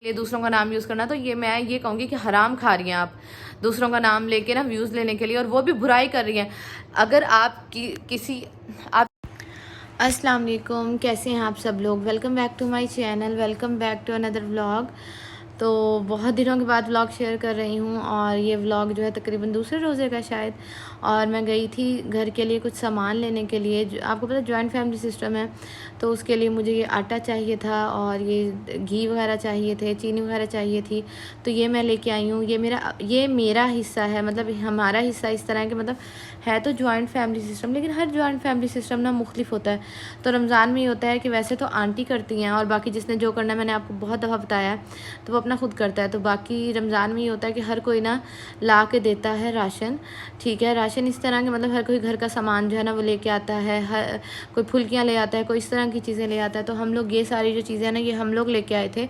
लिए दूसरों का नाम यूज़ करना, तो ये मैं ये कहूँगी कि हराम खा रही हैं आप दूसरों का नाम लेके ना व्यूज़ लेने के लिए, और वो भी बुराई कर रही हैं। अगर आप किसी आप अस्सलाम वालेकुम, कैसे हैं आप सब लोग। Welcome back to my channel, welcome back to another vlog. तो बहुत दिनों के बाद व्लॉग शेयर कर रही हूँ, और ये व्लॉग जो है तकरीबन दूसरे रोज़े का शायद। और मैं गई थी घर के लिए कुछ सामान लेने के लिए। आपको पता है जॉइंट फैमिली सिस्टम है, तो उसके लिए मुझे ये आटा चाहिए था, और ये घी वगैरह चाहिए थे, चीनी वगैरह चाहिए थी। तो ये मैं लेके आई हूँ। ये मेरा हिस्सा है, मतलब हमारा हिस्सा इस तरह है कि मतलब है तो जॉइंट फैमिली सिस्टम, लेकिन हर जॉइंट फैमिली सिस्टम ना मुख्तलिफ होता है। तो रमज़ान में ये होता है कि वैसे तो आंटी करती हैं, और बाकी जिसने जो करना है, मैंने आपको बहुत दफ़ा बताया है, तो वो अपना खुद करता है। तो बाकी रमज़ान में ये होता है कि हर कोई ना ला के देता है राशन। ठीक है, राशन इस तरह के मतलब हर कोई घर का सामान जो है ना वो लेके आता है। कोई फुल्कियाँ ले आता है, कोई इस तरह की चीज़ें ले आता है। तो हम लोग ये सारी जो चीज़ें हैं ना, ये हम लोग लेके आए थे।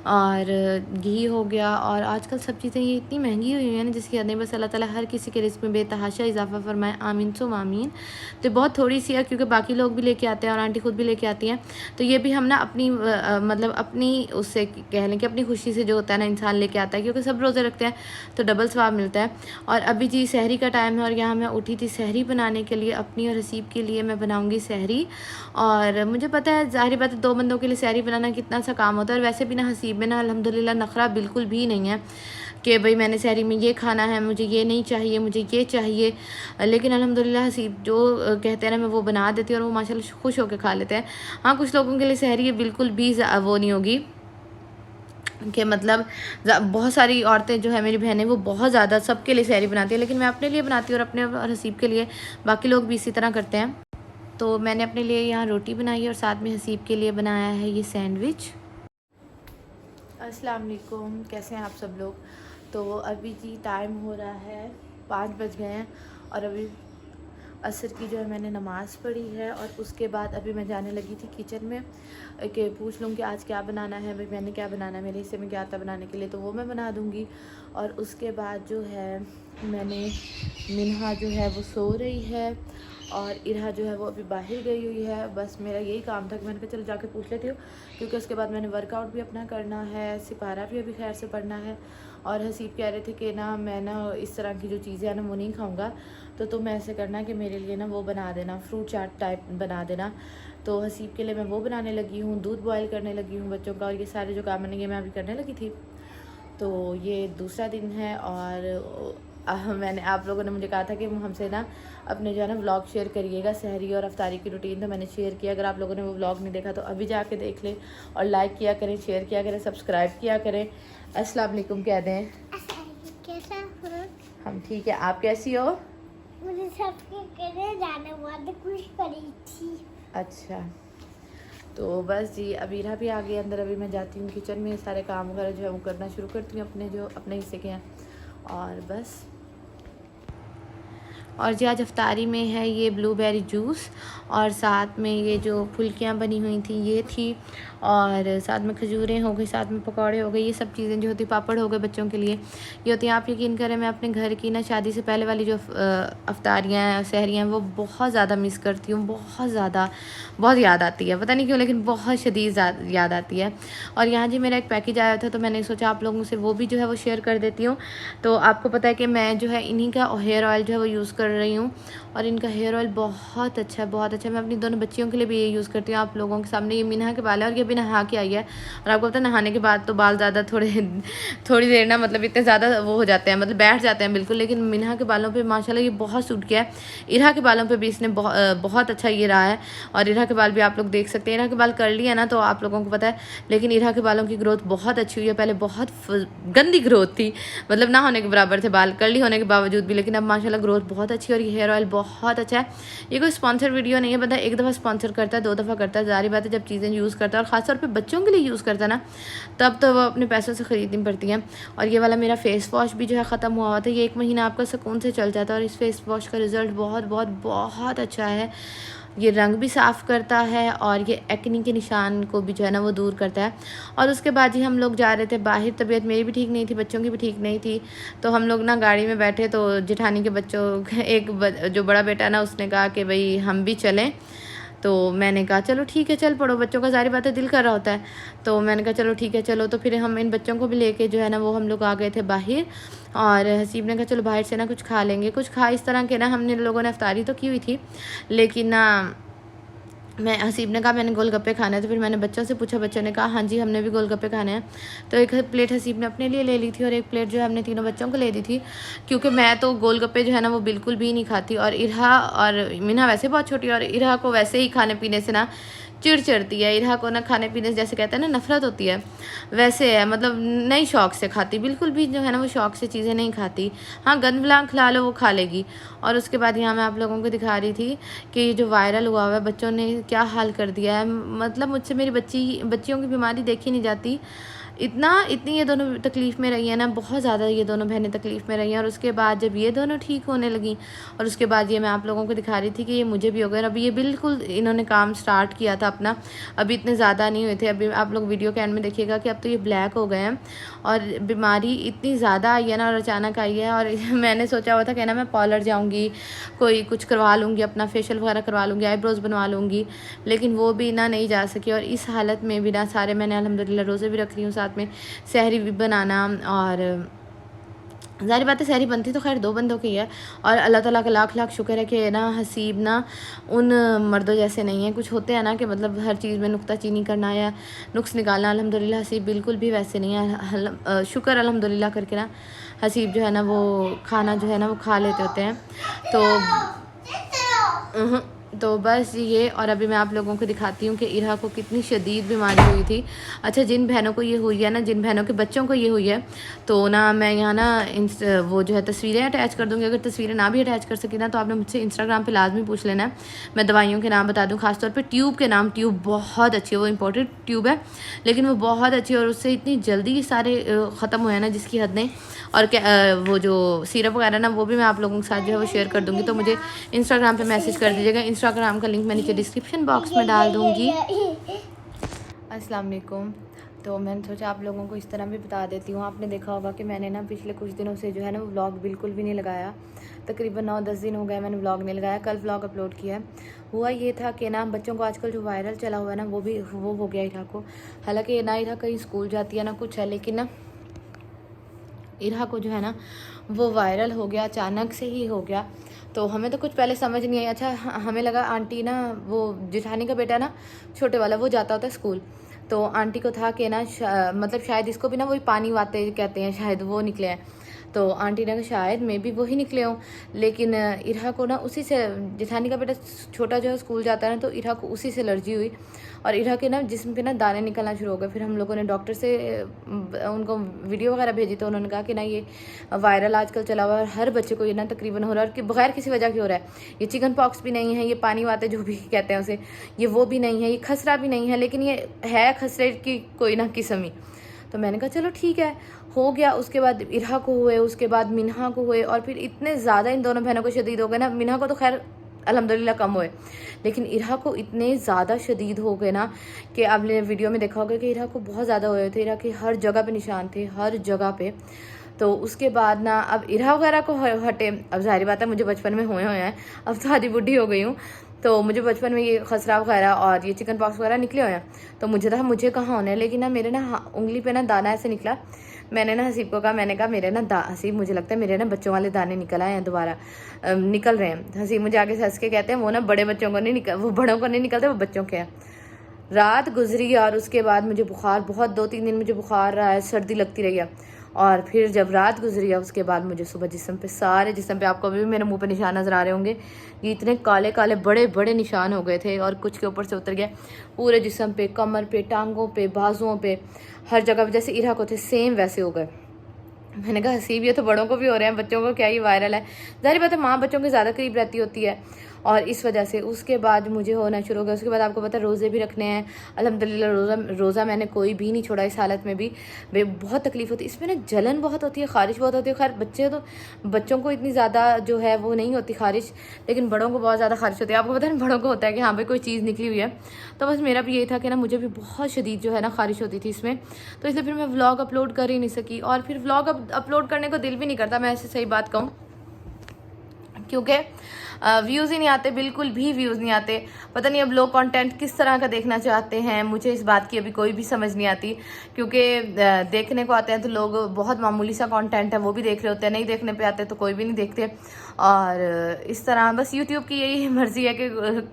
और घी हो गया, और आजकल सब चीज़ें ये इतनी महंगी हुई हैं ना, जिसकी हद नहीं। बस अल्लाह ताला हर किसी के रिस्क में बेतहाशा इजाफा फरमाए, आमीन सुम आमीन। तो बहुत थोड़ी सी है, क्योंकि बाकी लोग भी लेके आते हैं और आंटी खुद भी लेके आती हैं। तो ये भी हम ना अपनी मतलब अपनी उससे कह लें कि अपनी खुशी से जो होता है ना इंसान लेके आता है, क्योंकि सब रोज़े रखते हैं तो डबल सवाब मिलता है। और अभी जी सहरी का टाइम है, और यहाँ मैं उठी थी सहरी बनाने के लिए। अपनी और हसीब के लिए मैं बनाऊँगी सहरी। और मुझे पता है, ज़ाहिर बात है, 2 बंदों के लिए सहरी बनाना कितना सा काम होता है। और वैसे भी ना हसीब में ना अल्हम्दुलिल्लाह नखरा बिल्कुल भी नहीं है कि भाई मैंने सहरी में ये खाना है, मुझे ये नहीं चाहिए, मुझे ये चाहिए। लेकिन अल्हम्दुलिल्लाह हसीब जो कहते हैं ना, मैं वो बना देती हूँ, और वो माशाल्लाह खुश होकर खा लेते हैं। हाँ, कुछ लोगों के लिए सहरी बिल्कुल भी वो नहीं होगी कि मतलब बहुत सारी औरतें जो है मेरी बहनें, वो बहुत ज़्यादा सबके लिए सहरी बनाती है, लेकिन मैं अपने लिए बनाती हूँ और अपने और हसीब के लिए। बाकी लोग भी इसी तरह करते हैं। तो मैंने अपने लिए यहाँ रोटी बनाई है, और साथ में हसीब के लिए बनाया है ये सैंडविच। अस्सलाम वालेकुम, कैसे हैं आप सब लोग। तो अभी जी टाइम हो रहा है 5 बज गए हैं, और अभी असर की जो है मैंने नमाज़ पढ़ी है। और उसके बाद अभी मैं जाने लगी थी किचन में कि पूछ लूँ कि आज क्या बनाना है, भाई मैंने क्या बनाना है, मेरे हिस्से में क्या आता बनाने के लिए, तो वो मैं बना दूँगी। और उसके बाद जो है मैंने मिन्हा जो है वो सो रही है, और इरहा जो है वो अभी बाहर गई हुई है। बस मेरा यही काम था कि मैंने कहा चलो जाके पूछ लेती हूँ, क्योंकि उसके बाद मैंने वर्कआउट भी अपना करना है, सिपारा भी अभी खैर से पढ़ना है। और हसीब कह रहे थे कि ना मैं ना इस तरह की जो चीज़ें हैं ना वो नहीं खाऊंगा, तो तुम ऐसे करना कि मेरे लिए ना वो बना देना, फ्रूट चाट टाइप बना देना। तो हसीब के लिए मैं वो बनाने लगी हूँ, दूध बॉयल करने लगी हूँ बच्चों का, और ये सारे जो काम मैंने ये मैं अभी करने लगी थी। तो ये दूसरा दिन है, और मैंने आप लोगों ने मुझे कहा था कि हमसे ना अपने जो है ना व्लॉग शेयर करिएगा, सहरी और अफ्तारी की रूटीन। तो मैंने शेयर किया। अगर आप लोगों ने वो व्लॉग नहीं देखा तो अभी जाके देख लें, और लाइक किया करें, शेयर किया करें, सब्सक्राइब किया करें। अस्सलाम वालेकुम कह दें। कैसा हो? हम ठीक है, आप कैसी हो। मुझे सबके कहने जाने वाले खुश करी थी। अच्छा, तो बस जी अभी इरा भी आ गई अंदर। अभी मैं जाती हूँ किचन में, सारे काम वगैरह जो है वो करना शुरू करती हूँ अपने जो अपने हिस्से के हैं, और बस। और जी आज अफ्तारी में है ये ब्लूबेरी जूस, और साथ में ये जो फुल्कियाँ बनी हुई थी ये थी, और साथ में खजूरें हो गई, साथ में पकौड़े हो गए। ये सब चीज़ें जो होती, पापड़ हो गए बच्चों के लिए ये होती हैं। आप यकीन करें, मैं अपने घर की ना शादी से पहले वाली जो अफ्तारियाँ हैं, सहरियाँ हैं, वो बहुत ज़्यादा मिस करती हूँ। बहुत ज़्यादा, बहुत याद आती है, पता नहीं क्यों, लेकिन बहुत शदीद याद आती है। और यहाँ जी मेरा एक पैकेज आया था, तो मैंने सोचा आप लोगों से वो भी जो है वो शेयर कर देती हूँ। तो आपको पता है कि मैं जो है इन्हीं का हेयर ऑयल जो है वो यूज़ कर रही हूँ, और इनका हेयर ऑयल बहुत अच्छा है, बहुत अच्छा है। मैं अपनी दोनों बच्चियों के लिए भी ये यूज़ करती हूँ। आप लोगों के सामने ये मिन्हा के बाल है, और ये भी नहा के आई है। और आपको पता है नहाने के बाद तो बाल ज़्यादा थोड़ी देर ना मतलब इतने ज़्यादा वो हो जाते हैं, मतलब बैठ जाते हैं बिल्कुल। लेकिन मिन्हा के बालों पे माशाल्लाह ये बहुत सूट किया है। इरहा के बालों पे भी इसने बहुत अच्छा ये रहा है। और इरहा के बाल भी आप लोग देख सकते हैं। इरहा के बाल कर लिया ना तो आप लोगों को पता है, लेकिन इरहा के बालों की ग्रोथ बहुत अच्छी हुई है। पहले बहुत गंदी ग्रोथ थी, मतलब ना होने के बराबर थे बाल, कर्ली होने के बावजूद भी, लेकिन अब माशाल्लाह ग्रोथ बहुत अच्छी है। और ये हेयर ऑयल बहुत अच्छा है। ये कोई स्पॉन्सर वीडियो नहीं है, बंदा एक दफ़ा स्पॉन्सर करता है, 2 दफ़ा करता है, जारी बात है जब चीज़ें यूज़ करता है, और ख़ासतौर पे बच्चों के लिए यूज़ करता है ना, तब तो वो अपने पैसों से ख़रीदनी पड़ती हैं। और ये वाला मेरा फ़ेस वॉश भी जो है ख़त्म हुआ था। ये 1 महीना आपका सुकून से चल जाता है, और इस फेस वॉश का रिज़ल्ट बहुत बहुत बहुत अच्छा है। ये रंग भी साफ़ करता है, और ये एक्नी के निशान को भी जो है ना वो दूर करता है। और उसके बाद ही हम लोग जा रहे थे बाहर। तबीयत मेरी भी ठीक नहीं थी, बच्चों की भी ठीक नहीं थी, तो हम लोग ना गाड़ी में बैठे, तो जेठानी के बच्चों जो बड़ा बेटा ना उसने कहा कि भाई हम भी चलें। तो मैंने कहा चलो ठीक है चल पड़ो, बच्चों का ज़ाहिर बात है दिल कर रहा होता है। तो मैंने कहा चलो ठीक है चलो। तो फिर हम इन बच्चों को भी लेके जो है ना वो हम लोग आ गए थे बाहर। और हसीब ने कहा चलो बाहर से ना कुछ खा लेंगे। कुछ खा इस तरह के ना, हमने लोगों ने इफ्तारी तो की हुई थी, लेकिन ना मैं हसीब ने कहा मैंने गोलगप्पे खाने हैं। तो फिर मैंने बच्चों से पूछा, बच्चों ने कहा हाँ जी हमने भी गोलगप्पे खाने हैं। तो एक प्लेट हसीब ने अपने लिए ले ली थी और एक प्लेट जो है हमने तीनों बच्चों को ले दी थी, क्योंकि मैं तो गोलगप्पे जो है ना वो बिल्कुल भी नहीं खाती। और इरहा और मिना वैसे बहुत छोटी है, और इरहा को वैसे ही खाने पीने से ना चिढ़ चढ़ती है। इरहा को ना खाने पीने से जैसे कहते हैं ना नफरत होती है, वैसे है, मतलब नहीं शौक़ से खाती, बिल्कुल भी जो है ना वो शौक़ से चीज़ें नहीं खाती। हाँ गंद बुला खिला लो वो खा लेगी। और उसके बाद यहाँ मैं आप लोगों को दिखा रही थी कि ये जो वायरल हुआ हुआ है, बच्चों ने क्या हाल कर दिया है। मतलब मुझसे मेरी बच्चियों की बीमारी देखी नहीं जाती। इतनी ये दोनों तकलीफ़ में रही हैं ना, बहुत ज़्यादा ये दोनों बहनें तकलीफ़ में रही हैं। और उसके बाद जब ये दोनों ठीक होने लगी, और उसके बाद ये मैं आप लोगों को दिखा रही थी कि ये मुझे भी हो गया। अभी ये बिल्कुल इन्होंने काम स्टार्ट किया था अपना, अभी इतने ज़्यादा नहीं हुए थे। अभी आप लोग वीडियो के एंड में देखिएगा कि अब तो ये ब्लैक हो गए हैं, और बीमारी इतनी ज़्यादा आई है ना, और अचानक आई है। और मैंने सोचा हुआ था कि ना मैं पार्लर जाऊँगी, कोई कुछ करवा लूँगी, अपना फेशियल वगैरह करवा लूँगी, आईब्रोज़ बनवा लूँगी, लेकिन वो भी ना नहीं जा सकी। और इस हालत में भी ना सारे मैंने अल्हम्दुलिल्लाह रोज़े भी रख रही हूँ, साथ में सहरी भी बनाना। और ज़ाहिर बात है सहरी बनती तो खैर 2 बंदों की है, और अल्लाह ताला का लाख लाख शुक्र है कि ना हसीब ना उन मर्दों जैसे नहीं है। कुछ होते हैं ना कि मतलब हर चीज़ में नुक्ताचीनी करना या नुक्स निकालना, अल्हम्दुलिल्लाह हसीब बिल्कुल भी वैसे नहीं है। शुक्र अल्हम्दुलिल्लाह करके ना हसीब जो है ना वो खाना जो है ना वो खा लेते होते हैं। तो बस ये। और अभी मैं आप लोगों को दिखाती हूँ कि इरहा को कितनी शदीद बीमारी हुई थी। अच्छा, जिन बहनों को ये हुई है ना, जिन बहनों के बच्चों को ये हुई है, तो ना मैं यहाँ ना वो जो है तस्वीरें अटैच कर दूँगी। अगर तस्वीरें ना भी अटैच कर सकी ना तो आपने मुझसे इंस्टाग्राम पे लाजमी पूछ लेना है, मैं दवाइयों के नाम बता दूँ, खासतौर पर ट्यूब के नाम। ट्यूब बहुत अच्छी है, वो इम्पोर्टेड ट्यूब है, लेकिन वो बहुत अच्छी है, और उससे इतनी जल्दी सारे ख़त्म हुए हैं ना जिसकी हद नहीं। और वो जो सिरप वगैरह ना वो भी मैं आप लोगों के साथ जो है वो शेयर कर दूँगी, तो मुझे इंस्टाग्राम पे मैसेज कर दीजिएगा। इंस्टाग्राम का लिंक मैं नीचे डिस्क्रिप्शन बॉक्स में डाल दूँगी। अस्सलाम वालेकुम। तो मैंने सोचा आप लोगों को इस तरह भी बता देती हूँ। आपने देखा होगा कि मैंने ना पिछले कुछ दिनों से जो है ना वो व्लॉग बिल्कुल भी नहीं लगाया, तकरीबन 9-10 दिन हो गए मैंने व्लॉग नहीं लगाया। कल व्लॉग अपलोड किया। हुआ ये था कि ना बच्चों को आजकल जो वायरल चला हुआ है ना वो हो गया इरहा को। हालांकि ना इरहा कहीं स्कूल जाती है ना कुछ है, लेकिन ना इरहा को जो है ना वो वायरल हो गया, अचानक से ही हो गया। तो हमें तो कुछ पहले समझ नहीं आई। अच्छा, हमें लगा आंटी ना, वो जिठानी का बेटा ना छोटे वाला, वो जाता होता है स्कूल, तो आंटी को था कि ना मतलब शायद इसको भी ना वही पानी वाते कहते हैं, शायद वो निकले हैं। तो आंटी ने कहा शायद मे भी वही निकले हों, लेकिन इरहा को ना उसी से, जिठानी का बेटा छोटा जो है स्कूल जाता है ना, तो इरहा को उसी से एलर्जी हुई, और इरहा के ना जिस्म पे ना दाने निकलना शुरू हो गए। फिर हम लोगों ने डॉक्टर से उनको वीडियो वगैरह भेजी, तो उन्होंने कहा कि ना ये वायरल आजकल चला हुआ है, हर बच्चे को ये ना तकरीबन हो रहा है, और कि बगैर किसी वजह के हो रहा है। ये चिकन पॉक्स भी नहीं है, ये पानी वाते जो भी कहते हैं उसे, ये वो भी नहीं है, ये खसरा भी नहीं है, लेकिन ये है खसरे की कोई ना किस्म ही। तो मैंने कहा चलो ठीक है, हो गया। उसके बाद इरहा को हुए, उसके बाद मिन्हा को हुए, और फिर इतने ज़्यादा इन दोनों बहनों को शदीद हो गए ना। मिन्हा को तो खैर अल्हम्दुलिल्लाह कम हुए, लेकिन इरहा को इतने ज़्यादा शदीद हो गए ना कि आपने वीडियो में देखा होगा कि इरहा को बहुत ज़्यादा हुए थे। इरहा के हर जगह पे निशान थे, हर जगह पे। तो उसके बाद ना अब इरहा वगैरह को हटे। अब जाहिर बात है मुझे बचपन में हुए हैं, अब तो आधी बुढ़ी हो गई हूँ, तो मुझे बचपन में ये खसरा वगैरह और ये चिकन पॉक्स वगैरह निकले हुए हैं। तो मुझे था मुझे कहाँ होने, लेकिन ना मेरे ना उंगली पे ना दाना ऐसे निकला। मैंने ना हसीब को कहा, मैंने कहा मेरे ना हसीब मुझे लगता है मेरे ना बच्चों वाले दाने निकल आए हैं, दोबारा निकल रहे हैं। हसीब मुझे आगे से हंस के कहते हैं वो ना बड़े बच्चों को नहीं निकल, वो बड़ों को नहीं निकलते, वो बच्चों के हैं। रात गुजरी और उसके बाद मुझे बुखार, बहुत 2-3 दिन मुझे बुखार रहा है, सर्दी लगती रही है। और फिर जब रात गुजरी है उसके बाद मुझे सुबह जिस्म पे, सारे जिस्म पे, आपको अभी भी मेरे मुंह पे निशान नज़र आ रहे होंगे, ये इतने काले काले बड़े बड़े निशान हो गए थे, और कुछ के ऊपर से उतर गया पूरे जिस्म पे, कमर पे, टांगों पे, बाजुओं पे, हर जगह जैसे इरहा को थे सेम वैसे हो गए। मैंने कहा हसीब ये तो बड़ों को भी हो रहे हैं, बच्चों को क्या ये वायरल है। जाहिर बात है माँ बच्चों के ज़्यादा करीब रहती होती है, और इस वजह से उसके बाद मुझे होना शुरू हो गया। उसके बाद आपको पता है रोज़े भी रखने हैं, अल्हम्दुलिल्लाह रोज़ा मैंने कोई भी नहीं छोड़ा इस हालत में भी। बहुत तकलीफ़ होती है इसमें ना, जलन बहुत होती है, ख़ारिश बहुत होती है। खैर बच्चों को इतनी ज़्यादा जो है वो नहीं होती ख़ारिश, लेकिन बड़ों को बहुत ज़्यादा ख़ारिश होती है। आपको पता है बड़ों को होता है कि हाँ भाई कोई चीज़ निकली हुई है। तो बस मेरा भी यही था कि ना मुझे भी बहुत शदीद जो है ना ख़ारिश होती थी इसमें, तो इसलिए फिर मैं व्लॉग अपलोड कर ही नहीं सकी। और फिर व्लॉग अपलोड करने को दिल भी नहीं करता, मैं ऐसे सही बात कहूँ, क्योंकि व्यूज़ ही नहीं आते, बिल्कुल भी व्यूज़ नहीं आते। पता नहीं अब लोग कंटेंट किस तरह का देखना चाहते हैं, मुझे इस बात की अभी कोई भी समझ नहीं आती। क्योंकि देखने को आते हैं तो लोग बहुत मामूली सा कंटेंट है वो भी देख रहे होते हैं, नहीं देखने पे आते तो कोई भी नहीं देखते। और इस तरह बस यूट्यूब की यही मर्जी है कि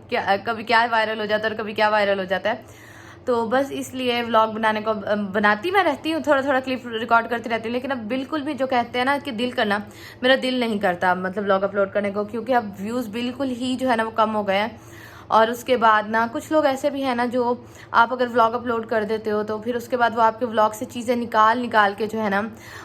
क्या कभी क्या वायरल हो जाता है और कभी क्या वायरल हो जाता है। तो बस इसलिए व्लॉग बनाने को बनाती मैं रहती हूँ, थोड़ा थोड़ा क्लिप रिकॉर्ड करती रहती हूँ, लेकिन अब बिल्कुल भी जो कहते हैं ना कि दिल करना, मेरा दिल नहीं करता मतलब व्लॉग अपलोड करने को, क्योंकि अब व्यूज़ बिल्कुल ही जो है ना वो कम हो गए हैं। और उसके बाद ना कुछ लोग ऐसे भी हैं ना जो आप अगर व्लॉग अपलोड कर देते हो तो फिर उसके बाद वो आपके व्लॉग से चीज़ें निकाल के जो है ना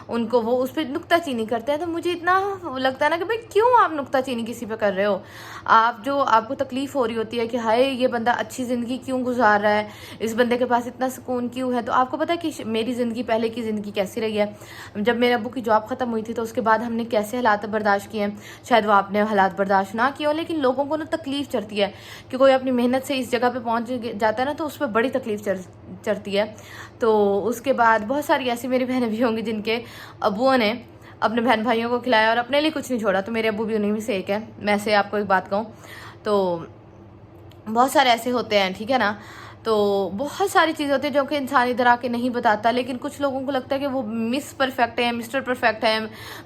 उनको वो उस पर नुक्ताचीनी करते हैं। तो मुझे इतना लगता है ना कि भाई क्यों आप नुक्ताचीनी किसी पे कर रहे हो। आप जो आपको तकलीफ़ हो रही होती है कि हाय ये बंदा अच्छी ज़िंदगी क्यों गुजार रहा है, इस बंदे के पास इतना सुकून क्यों है। तो आपको पता है कि मेरी ज़िंदगी पहले की ज़िंदगी कैसी रही है। जब मेरे अब्बू की जॉब ख़त्म हुई थी तो उसके बाद हमने कैसे हालात बर्दाश्त किए हैं, शायद वो आपने हालात बर्दाश्त ना किए हो, लेकिन लोगों को ना तकलीफ़ चढ़ती है कि कोई अपनी मेहनत से इस जगह पे पहुंच जाता है ना तो उस पर बड़ी तकलीफ चढ़ती है। तो उसके बाद बहुत सारी ऐसी मेरी बहनें भी होंगी जिनके अब्बुओं ने अपने बहन भाइयों को खिलाया और अपने लिए कुछ नहीं छोड़ा। तो मेरे अब्बू भी उन्हीं में से एक है। मैं से आपको एक बात कहूँ तो बहुत सारे ऐसे होते हैं, ठीक है ना। तो बहुत सारी चीज़ें होती हैं जो कि इंसान इधर आके नहीं बताता, लेकिन कुछ लोगों को लगता है कि वो मिस परफेक्ट है, मिस्टर परफेक्ट है,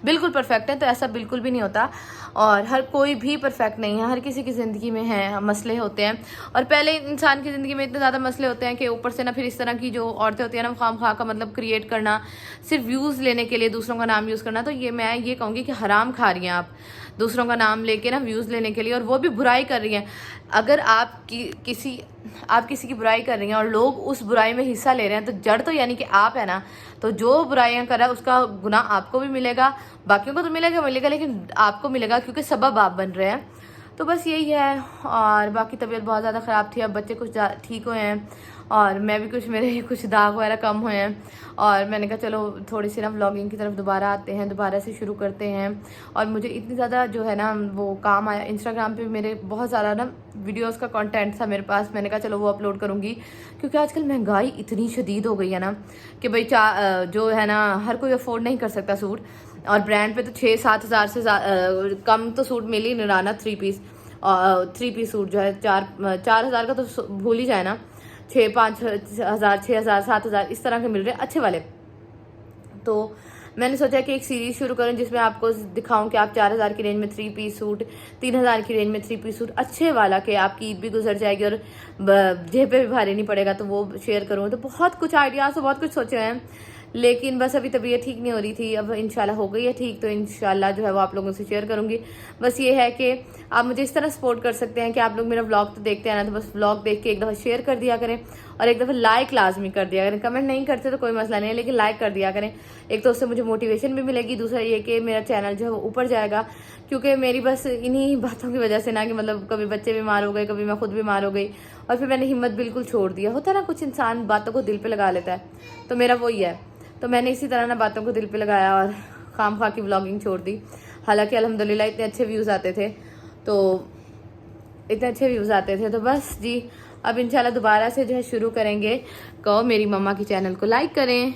बिल्कुल परफेक्ट है। तो ऐसा बिल्कुल भी नहीं होता और हर कोई भी परफेक्ट नहीं है। हर किसी की ज़िंदगी में है मसले होते हैं और पहले इंसान की ज़िंदगी में इतने ज़्यादा मसले होते हैं कि ऊपर से ना फिर इस तरह की जो औरतें होती हैं ना खाम-खा का मतलब क्रिएट करना, सिर्फ व्यूज़ लेने के लिए दूसरों का नाम यूज़ करना। तो ये मैं ये कहूँगी कि हराम खा रही हैं आप दूसरों का नाम लेके ना व्यूज़ लेने के लिए, और वो भी बुराई कर रही हैं। अगर आप किसी की बुराई कर रही हैं और लोग उस बुराई में हिस्सा ले रहे हैं तो जड़ तो यानी कि आप है ना। तो जो बुराइयां कर रहा है उसका गुनाह आपको भी मिलेगा, बाकियों को तो मिलेगा लेकिन आपको मिलेगा क्योंकि सबब आप बन रहे हैं। तो बस यही है। और बाकी तबीयत बहुत ज़्यादा ख़राब थी, अब बच्चे कुछ ठीक हुए हैं और मैं भी मेरे कुछ दाग वगैरह कम हुए हैं। और मैंने कहा चलो थोड़ी सी ना व्लॉगिंग की तरफ दोबारा आते हैं, दोबारा से शुरू करते हैं। और मुझे इतनी ज़्यादा जो है ना वो काम आया, इंस्टाग्राम पे मेरे बहुत सारा ना वीडियोस का कंटेंट था मेरे पास। मैंने कहा चलो वो अपलोड करूँगी, क्योंकि आजकल महंगाई इतनी शदीद हो गई है ना कि भाई जो है ना हर कोई अफोर्ड नहीं कर सकता सूट। और ब्रांड पे तो 6-7 हज़ार से कम तो सूट मिल ही नहीं रहा ना। 3 पीस सूट जो है 4 हज़ार का तो भूल ही जाए ना, 5 हज़ार 6 हज़ार 7 हज़ार इस तरह के मिल रहे हैं अच्छे वाले। तो मैंने सोचा कि एक सीरीज़ शुरू करूं जिसमें आपको दिखाऊं कि आप 4 हज़ार की रेंज में 3 पीस सूट, 3 हज़ार की रेंज में 3 पीस सूट अच्छे वाला के आपकी ईद भी गुजर जाएगी और जेब पे भी भारी नहीं पड़ेगा, तो वो शेयर करूँ। तो बहुत कुछ आइडियाज़, तो बहुत कुछ सोचे हैं, लेकिन बस अभी तबीयत ठीक नहीं हो रही थी। अब इंशाल्लाह हो गई है ठीक, तो इंशाल्लाह जो है वो आप लोगों से शेयर करूंगी। बस ये है कि आप मुझे इस तरह सपोर्ट कर सकते हैं कि आप लोग मेरा व्लॉग तो देखते हैं ना, तो बस व्लॉग देख के एक दफ़ा शेयर कर दिया करें और एक दफ़ा लाइक लाजमी कर दिया करें। कमेंट नहीं करते तो कोई मसला नहीं है, लेकिन लाइक कर दिया करें। एक तो उससे मुझे मोटिवेशन भी मिलेगी, दूसरा ये कि मेरा चैनल जो है वो ऊपर जाएगा। क्योंकि मेरी बस इन्हीं बातों की वजह से ना कि मतलब कभी बच्चे बीमार हो गए, कभी मैं खुद बीमार हो गई और फिर मैंने हिम्मत बिल्कुल छोड़ दिया। होता है ना कुछ इंसान बातों को दिल पे लगा लेता है, तो मेरा वही है। तो मैंने इसी तरह ना बातों को दिल पे लगाया और खाम खा की व्लॉगिंग छोड़ दी। हालांकि अल्हम्दुलिल्लाह इतने अच्छे व्यूज़ आते थे, तो बस जी अब इंशाल्लाह दोबारा से जो है शुरू करेंगे। कहो मेरी मम्मा की चैनल को लाइक करें,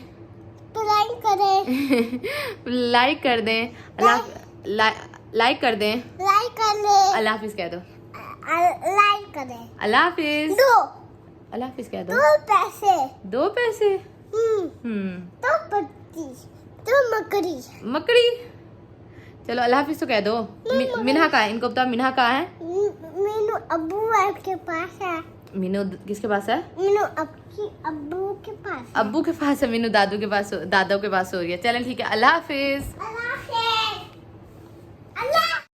तो लाइक करें लाइक कर दें, लाइक कर दें, लाइक कर ले, अल्लाह हाफिज़ कह दो, लाइक करें, अल्लाह हाफिज़, दो अल्लाह हाफिज़ कह दो। 2 पैसे 2 पैसे, तो पत्ती, तो मकड़ी। चलो अल्लाह हाफिज़ तो कह दो। मिन्हा कहाँ है, इनको बताओ मिन्हा कहाँ है। मीनू अब्बू के पास है। मीनू किसके पास है? मीनू अब्बू के पास है। अब्बू के पास है, मीनू दादू के पास सो रही है। चलें ठीक है, अल्लाह हाफिज़।